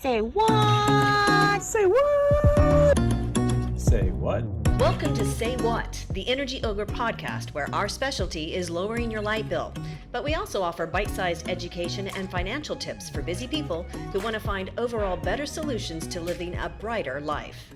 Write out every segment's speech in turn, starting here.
Say what? Say what? Say what? Welcome to Say What, the Energy Ogre podcast, where our specialty is lowering your light bill. But we also offer bite-sized education and financial tips for busy people who want to find overall better solutions to living a brighter life.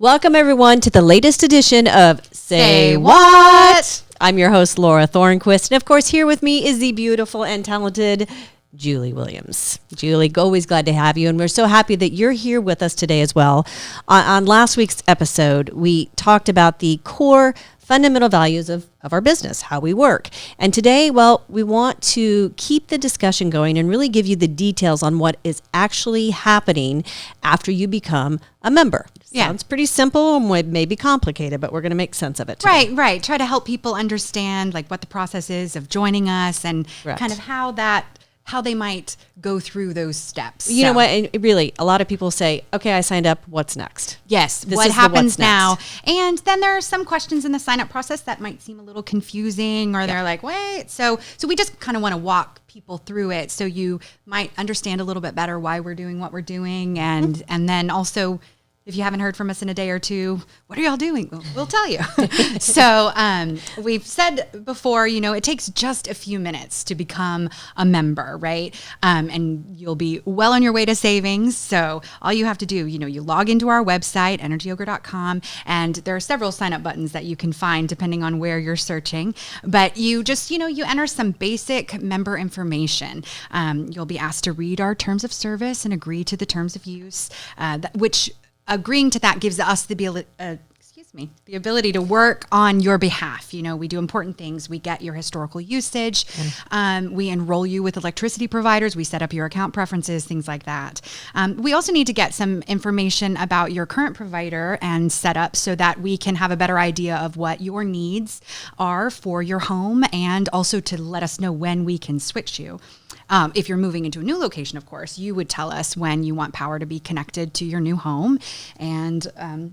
Welcome, everyone, to the latest edition of Say What? I'm your host, Laura Thornquist. And, of course, here with me is the beautiful and talented Julie Williams. Julie, always glad to have you. And we're so happy that you're here with us today as well. On last week's episode, we talked about the core fundamental values of our business, how we work. And today, well, we want to keep the discussion going and really give you the details on what is actually happening after you become a member. Yeah. Sounds pretty simple and maybe complicated, but we're going to make sense of it today. Right. Try to help people understand like what the process is of joining us and Correct. kind of how they might go through those steps. You know what? And really, a lot of people say, okay, I signed up. What's next? Yes. This What is the happens what's now? next. And then there are some questions in the sign up process that might seem a little confusing or they're like, wait. So we just kind of want to walk people through it so you might understand a little bit better why we're doing what we're doing. And then also, if you haven't heard from us in a day or two, what are y'all doing? We'll tell you. So we've said before, it takes just a few minutes to become a member, right? And you'll be well on your way to savings. So all you have to do, you log into our website, energyogre.com, and there are several sign-up buttons that you can find depending on where you're searching. But you just, you enter some basic member information. You'll be asked to read our terms of service and agree to the terms of use, which agreeing to that gives us the ability to work on your behalf. We do important things. We get your historical usage. We enroll you with electricity providers. We set up your account preferences, things like that. We also need to get some information about your current provider and set up so that we can have a better idea of what your needs are for your home and also to let us know when we can switch you. If you're moving into a new location, of course, you would tell us when you want power to be connected to your new home, and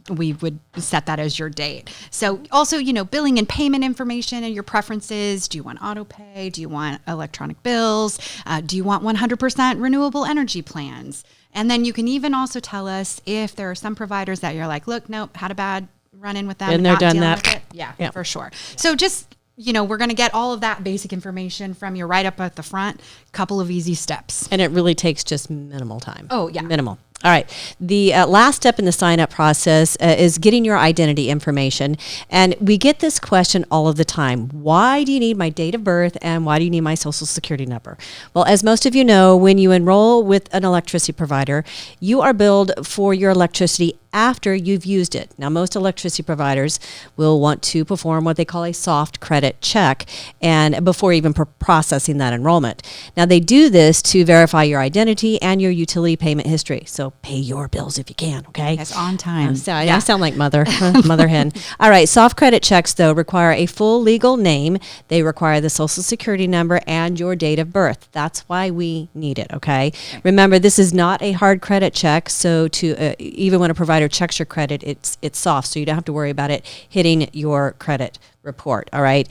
we would set that as your date. So also, billing and payment information and your preferences. Do you want auto pay? Do you want electronic bills? Do you want 100% renewable energy plans? And then you can even also tell us if there are some providers that you're like, look, nope, had a bad run-in with them. Been there, not done dealing that. with it. Yeah, for sure. So just we're going to get all of that basic information from you right up at the front. Couple of easy steps. And it really takes just minimal time. Oh, yeah. Minimal. All right. The last step in the sign-up process is getting your identity information. And we get this question all of the time. Why do you need my date of birth and why do you need my social security number? Well, as most of you know, when you enroll with an electricity provider, you are billed for your electricity after you've used it. Now, most electricity providers will want to perform what they call a soft credit check and before even processing that enrollment. Now, they do this to verify your identity and your utility payment history. So pay your bills if you can, okay? Yes, on time. I sound like mother hen. All right, soft credit checks, though, require a full legal name. They require the social security number and your date of birth. That's why we need it, okay? Remember, this is not a hard credit check, so to even when a provider checks your credit, it's soft, so you don't have to worry about it hitting your credit report, all right?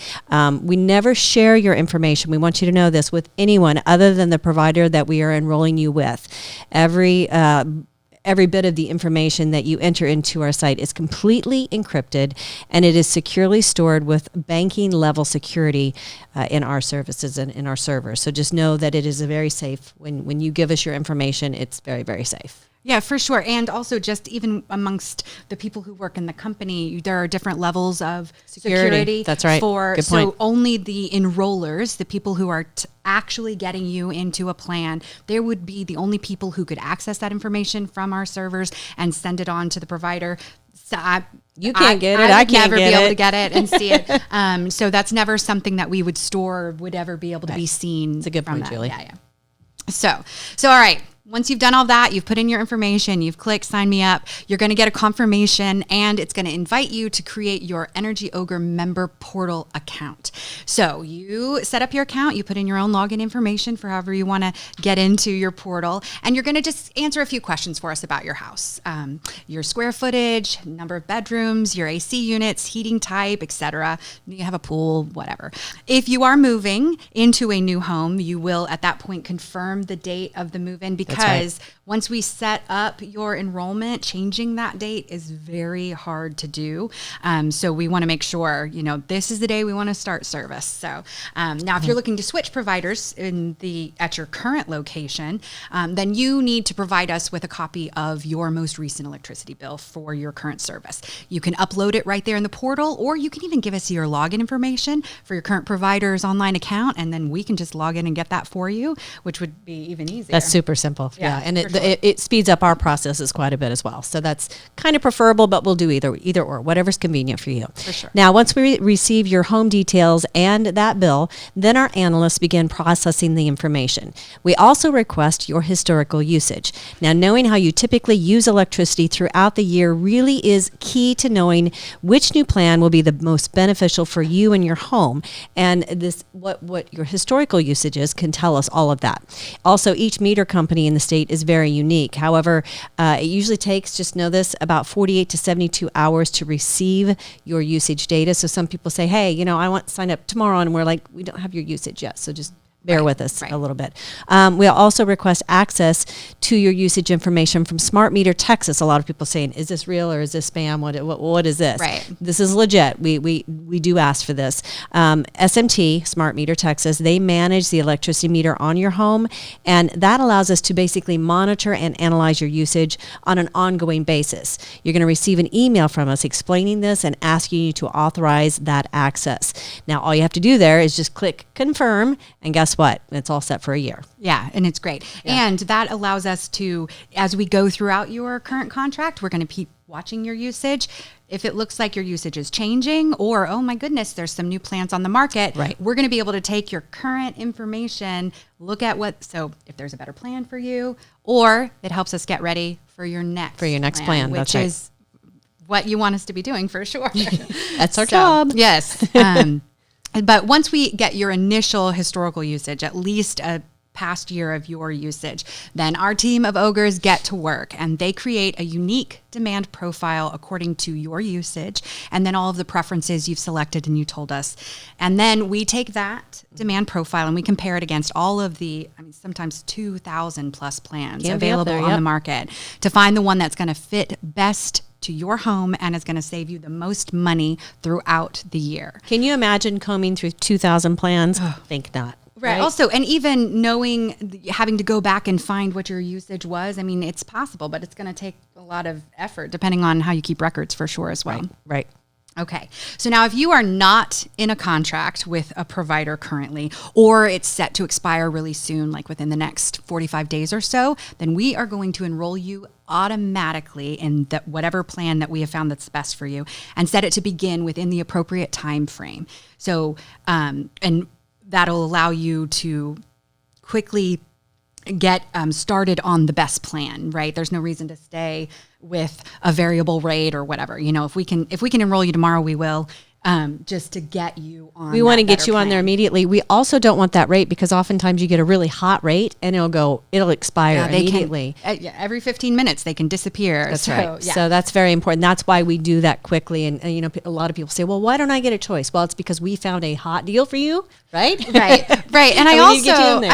We never share your information. We want you to know this with anyone other than the provider that we are enrolling you with. Every bit of the information that you enter into our site is completely encrypted, and it is securely stored with banking level security in our services and in our servers. So just know that it is a very safe. When you give us your information, it's very, very safe. Yeah, for sure. And also just even amongst the people who work in the company, there are different levels of security. That's right. Good point. So only the enrollers, the people who are actually getting you into a plan, they would be the only people who could access that information from our servers and send it on to the provider. So you can't get it. I can't never get be able it. to get it and see it. So that's never something that we would store or would ever be able to be seen. It's a good point, that. Julie. Yeah. So all right. Once you've done all that, you've put in your information, you've clicked sign me up, you're going to get a confirmation and it's going to invite you to create your Energy Ogre member portal account. So you set up your account, you put in your own login information for however you want to get into your portal, and you're going to just answer a few questions for us about your house. Your square footage, number of bedrooms, your AC units, heating type, etc. You have a pool, whatever. If you are moving into a new home, you will at that point confirm the date of the move-in because because once we set up your enrollment, changing that date is very hard to do. So we want to make sure, this is the day we want to start service. So now if you're looking to switch providers at your current location, then you need to provide us with a copy of your most recent electricity bill for your current service. You can upload it right there in the portal, or you can even give us your login information for your current provider's online account, and then we can just log in and get that for you, which would be even easier. That's super simple. Yeah. And sure. it speeds up our processes quite a bit as well. So that's kind of preferable, but we'll do either or, whatever's convenient for you. For sure. Now, once we receive your home details and that bill, then our analysts begin processing the information. We also request your historical usage. Now, knowing how you typically use electricity throughout the year really is key to knowing which new plan will be the most beneficial for you and your home. And this, what your historical usage is, can tell us all of that. Also, each meter company in the state is very unique. However, it usually takes, just know this, about 48 to 72 hours to receive your usage data. So some people say, hey, I want to sign up tomorrow, and we're like, we don't have your usage yet. So just bear with us a little bit. We'll also request access to your usage information from Smart Meter Texas. A lot of people saying, is this real or is this spam? What is this? Right. This is legit. We do ask for this. SMT, Smart Meter Texas, they manage the electricity meter on your home, and that allows us to basically monitor and analyze your usage on an ongoing basis. You're going to receive an email from us explaining this and asking you to authorize that access. Now, all you have to do there is just click confirm, and guess what? It's all set for a year. Yeah, and it's great. Yeah. And that allows us to, as we go throughout your current contract, we're going to keep watching your usage. If it looks like your usage is changing, or, oh my goodness, there's some new plans on the market, we're going to be able to take your current information, look at so if there's a better plan for you, or it helps us get ready for your next plan, which that's right. is what you want us to be doing for sure. That's our job. Yes. But once we get your initial historical usage, at least a past year of your usage, then our team of ogres get to work, and they create a unique demand profile according to your usage and then all of the preferences you've selected and you told us. And then we take that demand profile and we compare it against all of the, sometimes 2,000 plus plans available on the market to find the one that's going to fit best to your home and is going to save you the most money throughout the year. Can you imagine combing through 2,000 plans? Think not. Right. Also, and even having to go back and find what your usage was, it's possible, but it's going to take a lot of effort depending on how you keep records for sure as well. Right. Okay. So now if you are not in a contract with a provider currently, or it's set to expire really soon, like within the next 45 days or so, then we are going to enroll you automatically in whatever plan that we have found that's best for you, and set it to begin within the appropriate time frame. So, and that'll allow you to quickly get started on the best plan, right? There's no reason to stay with a variable rate or whatever. If we can enroll you tomorrow, we will. Just to get you on. We want to get you on there immediately. We also don't want that rate, because oftentimes you get a really hot rate and it'll expire immediately. Every 15 minutes they can disappear. That's right. Yeah. So that's very important. That's why we do that quickly. And a lot of people say, well, why don't I get a choice? Well, it's because we found a hot deal for you, right? Right. And I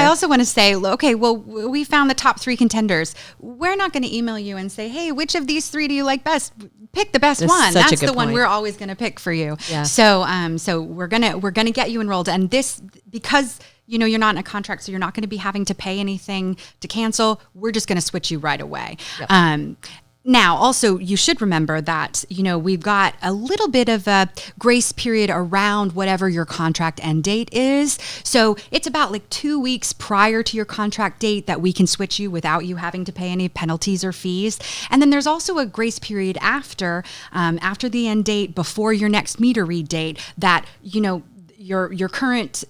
also want to say, okay, well, we found the top 3 contenders. We're not going to email you and say, hey, which of these 3 do you like best? Pick the best one. That's the one we're always going to pick for you. Yeah. So we're gonna get you enrolled, and this, because you're not in a contract, so you're not going to be having to pay anything to cancel. We're just going to switch you right away. Yep. Now, also, you should remember that, we've got a little bit of a grace period around whatever your contract end date is. So it's about like 2 weeks prior to your contract date that we can switch you without you having to pay any penalties or fees. And then there's also a grace period after the end date, before your next meter read date, that, your current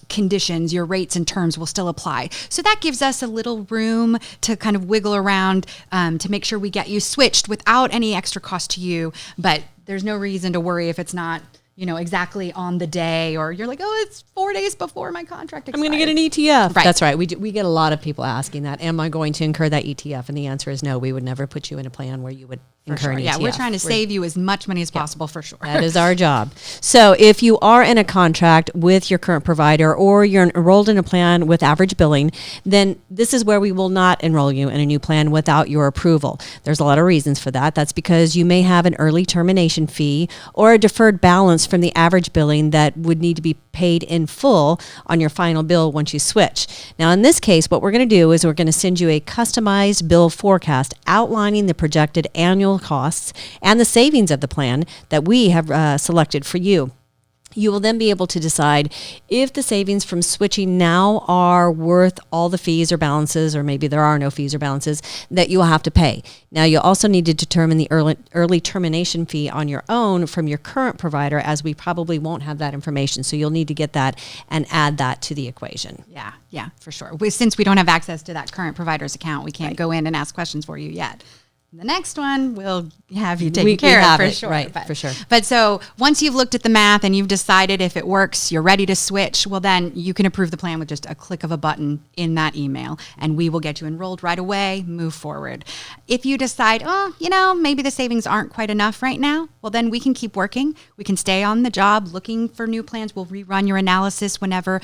conditions, your rates and terms will still apply. So that gives us a little room to kind of wiggle around to make sure we get you switched without any extra cost to you. But there's no reason to worry if it's not, exactly on the day, or you're like, oh, it's 4 days before my contract expires. I'm going to get an ETF. Right. That's right. We get a lot of people asking that. Am I going to incur that ETF? And the answer is no. We would never put you in a plan where you would incur an Yeah, ETF. we're trying to save you as much money as possible for sure. That is our job. So if you are in a contract with your current provider or you're enrolled in a plan with average billing, then this is where we will not enroll you in a new plan without your approval. There's a lot of reasons for that. That's because you may have an early termination fee or a deferred balance from the average billing that would need to be paid in full on your final bill once you switch. Now, in this case, what we're going to do is we're going to send you a customized bill forecast outlining the projected annual costs and the savings of the plan that we have selected for you. You will then be able to decide if the savings from switching now are worth all the fees or balances, or maybe there are no fees or balances that you will have to pay. Now, you'll also need to determine the early termination fee on your own from your current provider, as we probably won't have that information. So you'll need to get that and add that to the equation. Yeah, for sure. Since we don't have access to that current provider's account, we can't go in and ask questions for you yet. The next one we'll have you taken care of for sure. Right, for sure. But so once you've looked at the math and you've decided if it works, you're ready to switch, well, then you can approve the plan with just a click of a button in that email, and we will get you enrolled right away, move forward. If you decide, maybe the savings aren't quite enough right now, well, then we can keep working. We can stay on the job looking for new plans. We'll rerun your analysis whenever,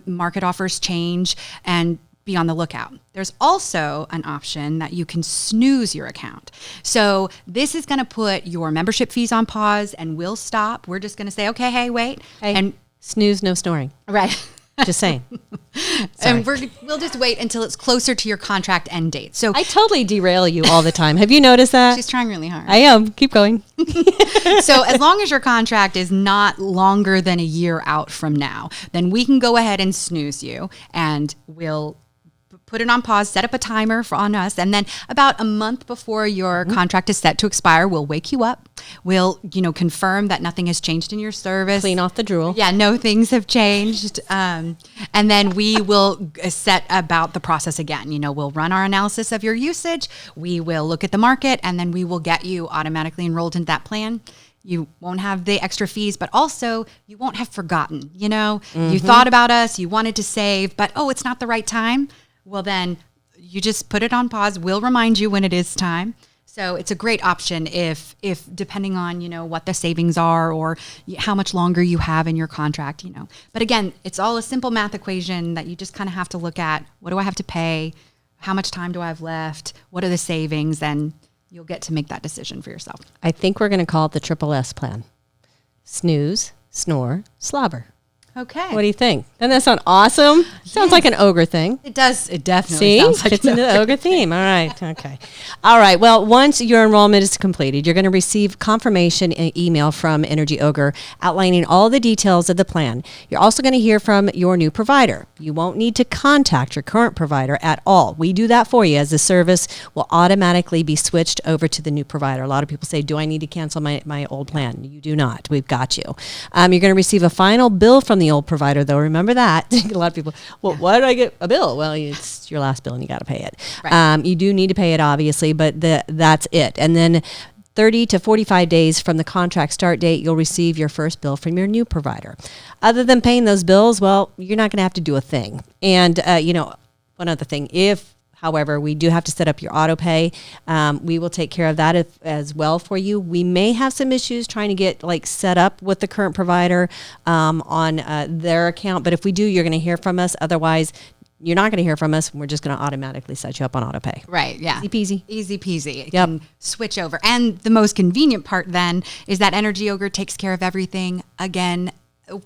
market offers change, and be on the lookout. There's also an option that you can snooze your account. So this is going to put your membership fees on pause, and we'll stop. We're just going to say, okay, hey, wait. Hey, and snooze, no snoring. Right. Just saying. And we'll just wait until it's closer to your contract end date. So I totally derail you all the time. Have you noticed that? she's trying really hard. I am. Keep going. So as long as your contract is not longer than a year out from now, then we can go ahead and snooze you, and we'll put it on pause, set up a timer on us, and then about a month before your contract is set to expire, we'll wake you up. We'll, confirm that nothing has changed in your service. Clean off the drool. Yeah, no things have changed. And then we will set about the process again. We'll run our analysis of your usage. We will look at the market, and then we will get you automatically enrolled into that plan. You won't have the extra fees, but also you won't have forgotten. You thought about us, you wanted to save, but it's not the right time. Well, then you just put it on pause. We'll remind you when it is time. So it's a great option if depending on, what the savings are or how much longer you have in your contract, But again, it's all a simple math equation that you just kind of have to look at. What do I have to pay? How much time do I have left? What are the savings? And you'll get to make that decision for yourself. I think we're going to call it the Triple S plan. Snooze, snore, slobber. Okay. What do you think? Doesn't that sound awesome? Sounds like an ogre thing. It does. It definitely See? sounds like Fits into the ogre theme. All right. Okay. All right. Well, once your enrollment is completed, you're going to receive confirmation email from Energy Ogre outlining all the details of the plan. You're also going to hear from your new provider. You won't need to contact your current provider at all. We do that for you, as the service will automatically be switched over to the new provider. A lot of people say, do I need to cancel my old plan? You do not. We've got you. You're going to receive a final bill from the old provider, though. Remember that. A lot of people, well, why did I get a bill? Well, it's your last bill and you got to pay it. Right. You do need to pay it, obviously, but that's it. And then 30 to 45 days from the contract start date, you'll receive your first bill from your new provider. Other than paying those bills, well, you're not going to have to do a thing. And, one other thing, however, we do have to set up your auto pay. We will take care of that as well for you. We may have some issues trying to get set up with the current provider on their account. But if we do, you're going to hear from us. Otherwise, you're not going to hear from us. We're just going to automatically set you up on auto pay. Right. Yeah. Easy peasy. Easy peasy. It can switch over. And the most convenient part then is that Energy Ogre takes care of everything again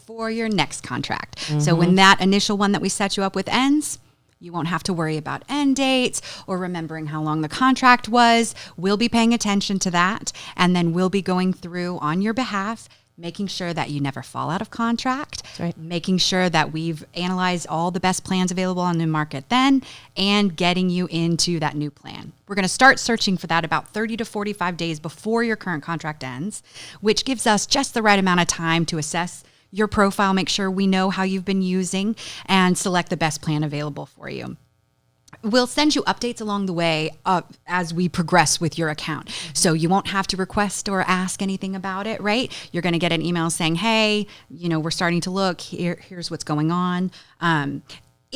for your next contract. So when that initial one that we set you up with ends, you won't have to worry about end dates or remembering how long the contract was. We'll be paying attention to that. And then we'll be going through on your behalf, making sure that you never fall out of contract, making sure that we've analyzed all the best plans available on the market then, and getting you into that new plan. We're going to start searching for that about 30 to 45 days before your current contract ends, which gives us just the right amount of time to assess your profile, make sure we know how you've been using, and select the best plan available for you. We'll send you updates along the way as we progress with your account. So you won't have to request or ask anything about it, right? You're going to get an email saying, hey, we're starting to look. Here's what's going on.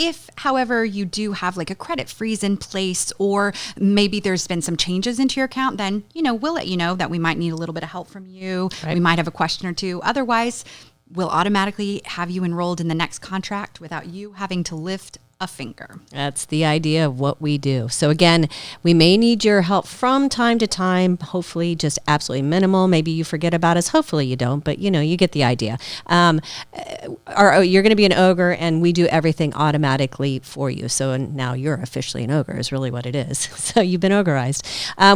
If, however, you do have like a credit freeze in place, or maybe there's been some changes into your account, then, we'll let you know that we might need a little bit of help from you. Right. We might have a question or two. Otherwise, we'll automatically have you enrolled in the next contract without you having to lift a finger. That's the idea of what we do. So again, we may need your help from time to time, hopefully just absolutely minimal. Maybe you forget about us. Hopefully you don't, but you get the idea. Or you're going to be an ogre and we do everything automatically for you. So now you're officially an ogre is really what it is. So you've been ogreized.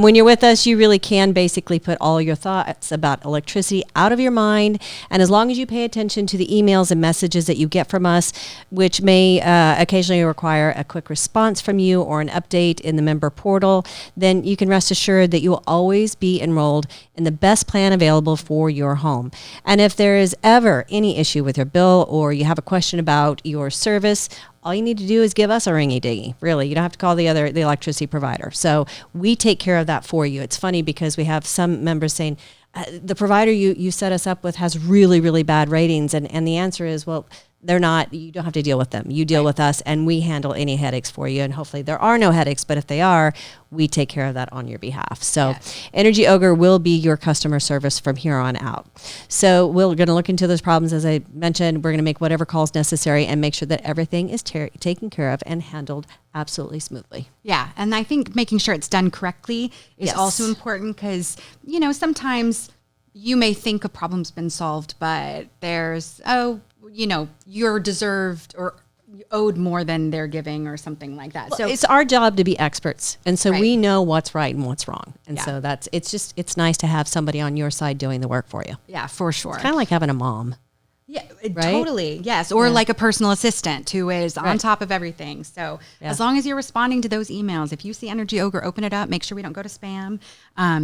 When you're with us, you really can basically put all your thoughts about electricity out of your mind. And as long as you pay attention to the emails and messages that you get from us, which may occasionally require a quick response from you or an update in the member portal, then you can rest assured that you will always be enrolled in the best plan available for your home. And if there is ever any issue with your bill or you have a question about your service, all you need to do is give us a ringy dingy. Really, you don't have to call the electricity provider. So we take care of that for you. It's funny because we have some members saying, the provider you set us up with has really, really bad ratings. And the answer is, well, they're not, you don't have to deal with them. You deal with us and we handle any headaches for you. And hopefully there are no headaches, but if they are, we take care of that on your behalf. So yes. Energy Ogre will be your customer service from here on out. So we're going to look into those problems. As I mentioned, we're going to make whatever calls necessary and make sure that everything is taken care of and handled absolutely smoothly. Yeah. And I think making sure it's done correctly is also important because, sometimes you may think a problem's been solved, but there's, you're deserved or owed more than they're giving or something like that. Well, so it's our job to be experts. And so we know what's right and what's wrong. And so it's nice to have somebody on your side doing the work for you. Yeah, for sure. It's kind of like having a mom. Yeah, right? Totally. Yes. Or like a personal assistant who is on top of everything. So as long as you're responding to those emails, if you see Energy Ogre, open it up, make sure we don't go to spam,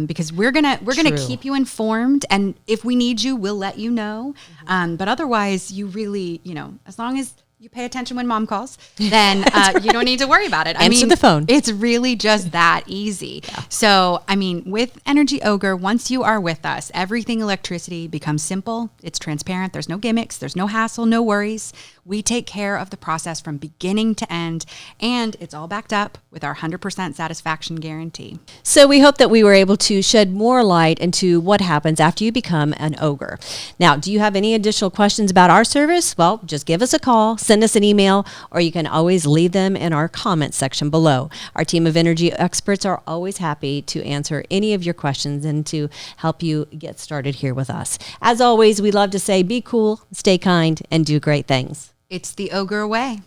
because we're going to keep you informed. And if we need you, we'll let you know. But otherwise you really, as long as you pay attention when mom calls, then you don't need to worry about it. Answer the phone. It's really just that easy. Yeah. So, with Energy Ogre, once you are with us, everything electricity becomes simple. It's transparent. There's no gimmicks. There's no hassle, no worries. We take care of the process from beginning to end, and it's all backed up with our 100% satisfaction guarantee. So we hope that we were able to shed more light into what happens after you become an ogre. Now, do you have any additional questions about our service? Well, just give us a call, send us an email, or you can always leave them in our comments section below. Our team of energy experts are always happy to answer any of your questions and to help you get started here with us. As always, we love to say be cool, stay kind, and do great things. It's the Ogre way.